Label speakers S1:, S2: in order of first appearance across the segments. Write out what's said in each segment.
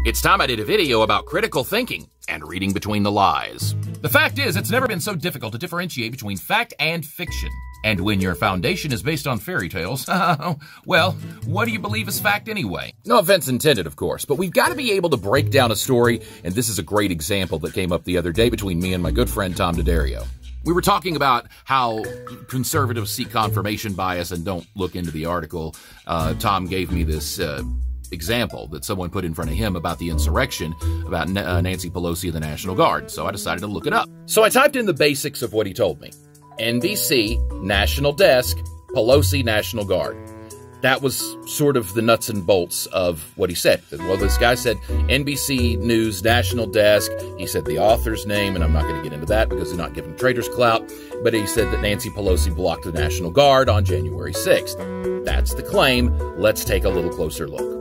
S1: It's time I did a video about critical thinking and reading between the lies. The fact is, it's never been so difficult to differentiate between fact and fiction. And when your foundation is based on fairy tales, well, what do you believe is fact anyway? No offense intended, of course, but we've got to be able to break down a story, and this is a great example that came up the other day between me and my good friend Tom D'Addario. We were talking about how conservatives seek confirmation bias and don't look into the article. Tom gave me this example that someone put in front of him about the insurrection, about Nancy Pelosi and the National Guard, so I decided to look it up. So I typed in the basics of what he told me. NBC, National Desk, Pelosi, National Guard. That was sort of the nuts and bolts of what he said. Well, this guy said NBC News, National Desk. He said the author's name, and I'm not going to get into that because they're not giving traitors clout. But he said that Nancy Pelosi blocked the National Guard on January 6th. That's the claim. Let's take a little closer look.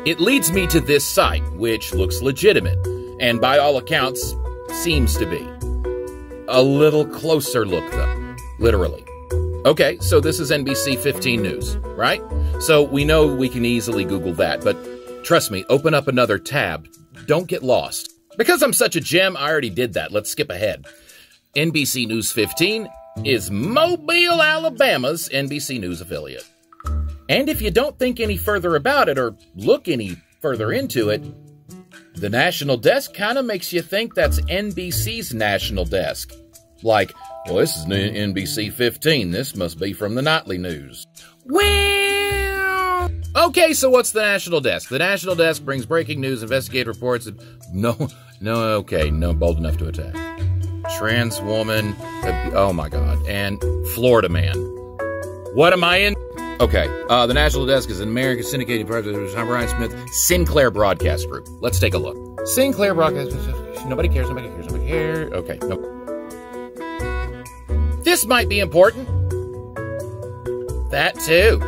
S1: It leads me to this site, which looks legitimate, and by all accounts, seems to be. A little closer look, though. Literally. Okay, so this is NBC 15 News, right? So we know we can easily Google that, but trust me, open up another tab. Don't get lost. Because I'm such a gem, I already did that. Let's skip ahead. NBC News 15 is Mobile, Alabama's NBC News affiliate. And if you don't think any further about it or look any further into it, the National Desk kind of makes you think that's NBC's National Desk. Like, well, this is NBC 15. This must be from the nightly news. Well, okay, so what's the National Desk? The National Desk brings breaking news, investigative reports. No, bold enough to attack. Trans woman, oh my God, and Florida man. What am I in? Okay, the National Desk is an American syndicated project of Brian Smith, Sinclair Broadcast Group. Let's take a look. Sinclair Broadcast, nobody cares. Okay, nope. This might be important. That too.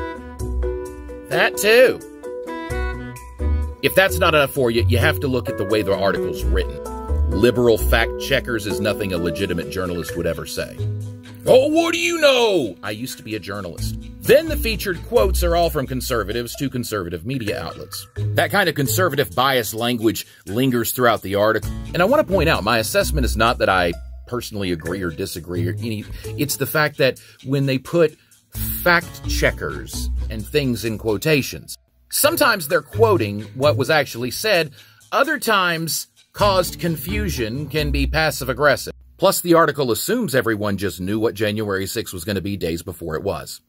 S1: If that's not enough for you, you have to look at the way the article's written. Liberal fact checkers is nothing a legitimate journalist would ever say. Oh, what do you know? I used to be a journalist. Then the featured quotes are all from conservatives to conservative media outlets. That kind of conservative bias language lingers throughout the article. And I want to point out, my assessment is not that I personally agree or disagree or any. It's the fact that when they put fact checkers and things in quotations, sometimes they're quoting what was actually said. Other times, caused confusion can be passive-aggressive. Plus, the article assumes everyone just knew what January 6th was going to be days before it was.